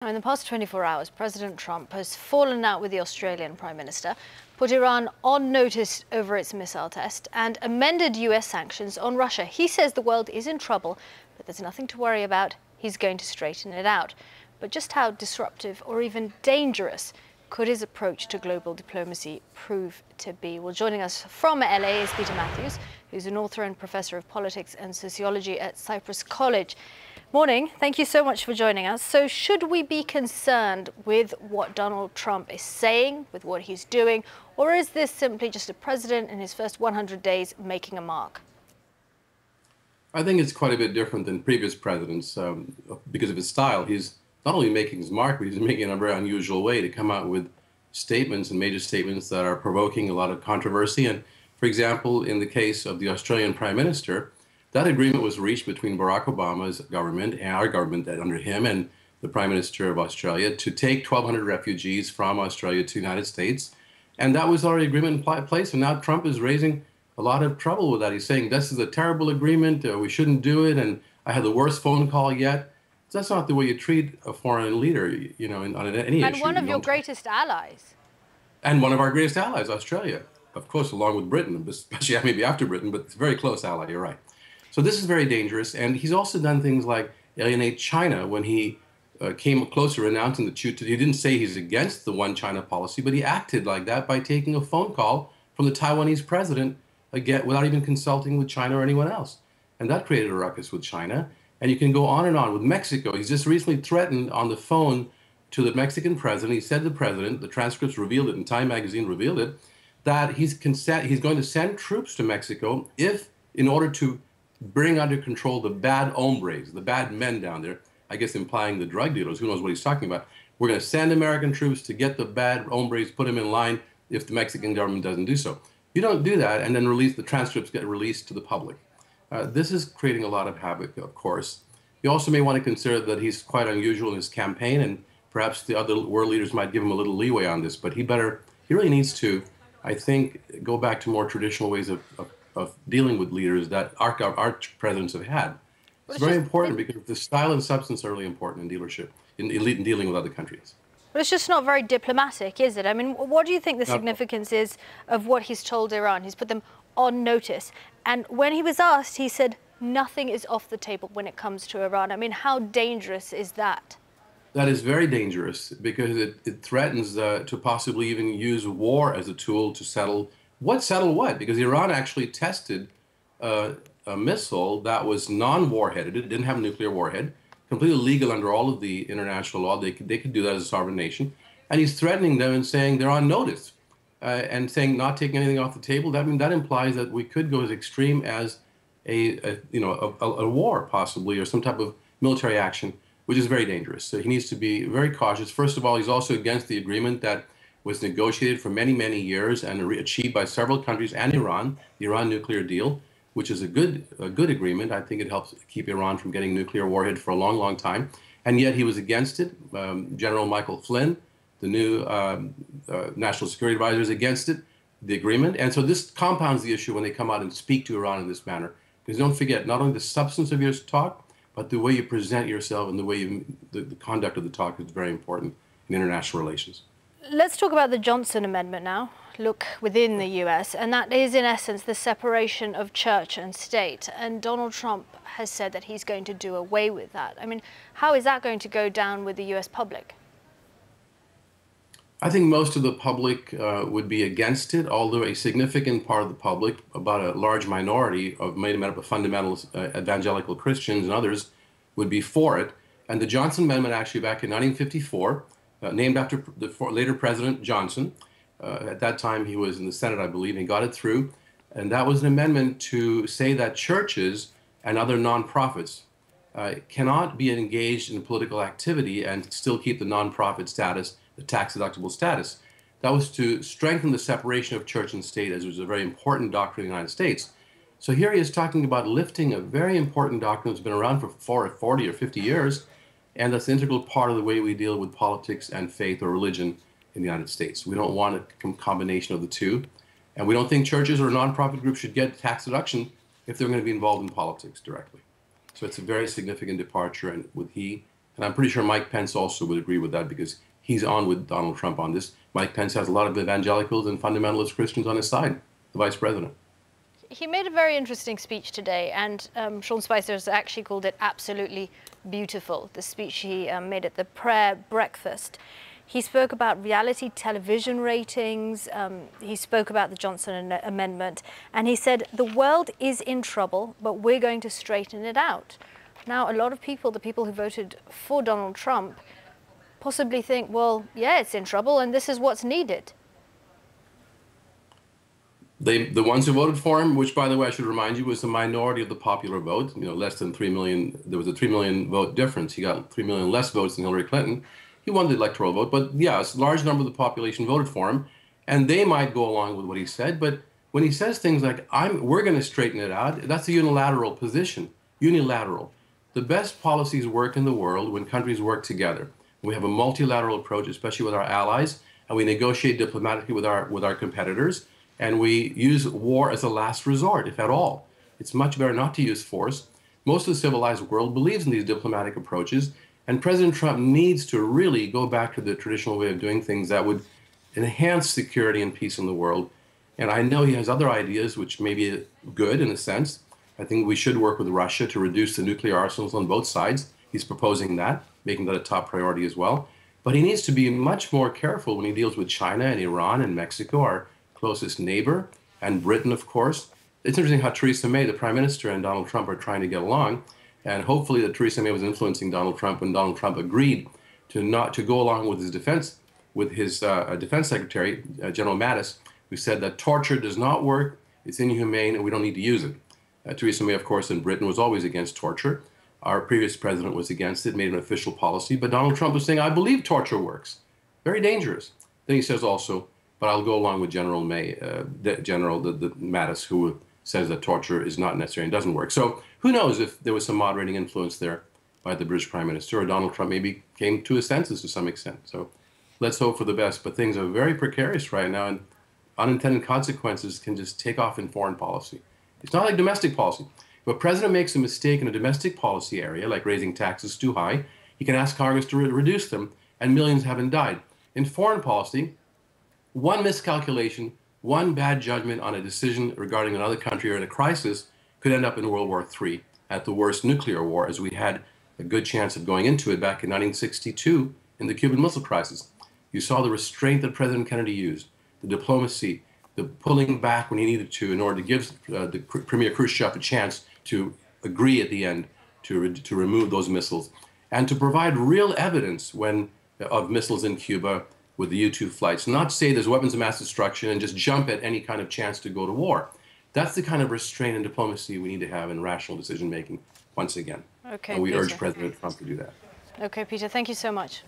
In the past 24 hours, President Trump has fallen out with the Australian Prime Minister, put Iran on notice over its missile test, and amended US sanctions on Russia. He says the world is in trouble, but there's nothing to worry about. He's going to straighten it out. But just how disruptive or even dangerous could his approach to global diplomacy prove to be? Well, joining us from LA is Peter Mathews, who's an author and professor of politics and sociology at Cyprus College. Morning. Thank you so much for joining us. So should we be concerned with what Donald Trump is saying, with what he's doing, or is this simply just a president in his first 100 days making a mark? I think it's quite a bit different than previous presidents because of his style. He's not only making his mark, but he's making it in a very unusual way to come out with statements and major statements that are provoking a lot of controversy. And for example, in the case of the Australian Prime Minister, that agreement was reached between Barack Obama's government and our government under him and the Prime Minister of Australia to take 1,200 refugees from Australia to the United States. And that was already agreement in place. And now Trump is raising a lot of trouble with that. He's saying this is a terrible agreement. We shouldn't do it. And I had the worst phone call yet. That's not the way you treat a foreign leader, on any issue. And one of your greatest allies. And one of our greatest allies, Australia, of course, along with Britain, especially maybe after Britain, but it's a very close ally, you're right. So this is very dangerous. And he's also done things like alienate China when he came closer announcing that he didn't say he's against the one China policy, but he acted like that by taking a phone call from the Taiwanese president again, without even consulting with China or anyone else. And that created a ruckus with China. And you can go on and on with Mexico. He's just recently threatened on the phone to the Mexican president. He said to the president, the transcripts revealed it, and Time magazine revealed it, that he's going to send troops to Mexico in order to bring under control the bad hombres, the bad men down there, I guess implying the drug dealers. Who knows what he's talking about? We're going to send American troops to get the bad hombres, put them in line if the Mexican government doesn't do so. You don't do that and then the transcripts get released to the public. This is creating a lot of havoc, of course. You also may want to consider that he's quite unusual in his campaign, and perhaps the other world leaders might give him a little leeway on this, but he really needs to, I think, go back to more traditional ways of dealing with leaders that our presidents have had. It's very important because the style and substance are really important in leadership, in dealing with other countries. But it's just not very diplomatic, is it? I mean, what do you think the significance is of what he's told Iran? He's put them on notice. And when he was asked, he said nothing is off the table when it comes to Iran. I mean, how dangerous is that? That is very dangerous because it threatens to possibly even use war as a tool to settle what? Because Iran actually tested a missile that was non-warheaded. It didn't have a nuclear warhead, completely legal under all of the international law. They could do that as a sovereign nation. And he's threatening them and saying they're on notice and saying not taking anything off the table. That implies that we could go as extreme as a war possibly, or some type of military action, which is very dangerous. So he needs to be very cautious. First of all, he's also against the agreement that was negotiated for many, many years and achieved by several countries and Iran, the Iran nuclear deal, which is a good agreement. I think it helps keep Iran from getting nuclear warhead for a long, long time. And yet he was against it. General Michael Flynn, the new national security advisor, is against it, the agreement. And so this compounds the issue when they come out and speak to Iran in this manner. Because don't forget, not only the substance of your talk, but the way you present yourself and the way the conduct of the talk is very important in international relations. Let's talk about the Johnson Amendment now. Look within the US, and that is in essence the separation of church and state. And Donald Trump has said that he's going to do away with that. I mean, how is that going to go down with the US public? I think most of the public would be against it, although a significant part of the public, about a large minority made up of fundamentalist evangelical Christians and others, would be for it. And the Johnson Amendment actually back in 1954, named after the later President Johnson. At that time, he was in the Senate, I believe, and he got it through. And that was an amendment to say that churches and other nonprofits cannot be engaged in political activity and still keep the nonprofit status, the tax-deductible status. That was to strengthen the separation of church and state, as it was a very important doctrine in the United States. So here he is talking about lifting a very important doctrine that's been around for 40 or 50 years, and that's an integral part of the way we deal with politics and faith or religion in the United States. We don't want a combination of the two. And we don't think churches or nonprofit groups should get tax deduction if they're going to be involved in politics directly. So it's a very significant departure, and he And I'm pretty sure Mike Pence also would agree with that because he's on with Donald Trump on this. Mike Pence has a lot of evangelicals and fundamentalist Christians on his side, the vice president. He made a very interesting speech today, and Sean Spicer has actually called it absolutely beautiful, the speech he made at the prayer breakfast. He spoke about reality television ratings, he spoke about the Johnson Amendment, and he said, the world is in trouble, but we're going to straighten it out. Now, a lot of people, the people who voted for Donald Trump, possibly think, well, yeah, it's in trouble, and this is what's needed. The ones who voted for him, which, by the way, I should remind you, was the minority of the popular vote, less than 3 million. There was a 3 million vote difference. He got 3 million less votes than Hillary Clinton. He won the electoral vote. But yeah, a large number of the population voted for him. And they might go along with what he said. But when he says things like, we're going to straighten it out, that's a unilateral position. Unilateral. The best policies work in the world when countries work together. We have a multilateral approach, especially with our allies, and we negotiate diplomatically with our competitors. And we use war as a last resort, if at all. It's much better not to use force. Most of the civilized world believes in these diplomatic approaches, and President Trump needs to really go back to the traditional way of doing things that would enhance security and peace in the world. And I know he has other ideas, which may be good in a sense. I think we should work with Russia to reduce the nuclear arsenals on both sides. He's proposing that, making that a top priority as well. But he needs to be much more careful when he deals with China and Iran and Mexico, our closest neighbor, and Britain, of course. It's interesting how Theresa May, the Prime Minister, and Donald Trump are trying to get along, and hopefully that Theresa May was influencing Donald Trump when Donald Trump agreed to go along with his defense secretary, General Mattis, who said that torture does not work, it's inhumane, and we don't need to use it. Theresa May, of course, in Britain was always against torture. Our previous president was against it, made an official policy, but Donald Trump was saying, I believe torture works. Very dangerous. Then he says also, but I'll go along with General May, General Mattis, who says that torture is not necessary and doesn't work. So who knows if there was some moderating influence there by the British Prime Minister, or Donald Trump maybe came to his senses to some extent. So let's hope for the best. But things are very precarious right now, and unintended consequences can just take off in foreign policy. It's not like domestic policy. If a president makes a mistake in a domestic policy area, like raising taxes too high, he can ask Congress to reduce them, and millions haven't died. In foreign policy, one miscalculation, one bad judgment on a decision regarding another country or in a crisis could end up in World War III, at the worst nuclear war, as we had a good chance of going into it back in 1962 in the Cuban Missile Crisis. You saw the restraint that President Kennedy used, the diplomacy, the pulling back when he needed to in order to give the Premier Khrushchev a chance to agree at the end to remove those missiles, and to provide real evidence of missiles in Cuba with the U-2 flights, not say there's weapons of mass destruction and just jump at any kind of chance to go to war. That's the kind of restraint and diplomacy we need to have in rational decision-making once again. Okay, and we Peter. urge President Trump to do that. Okay, Peter, thank you so much.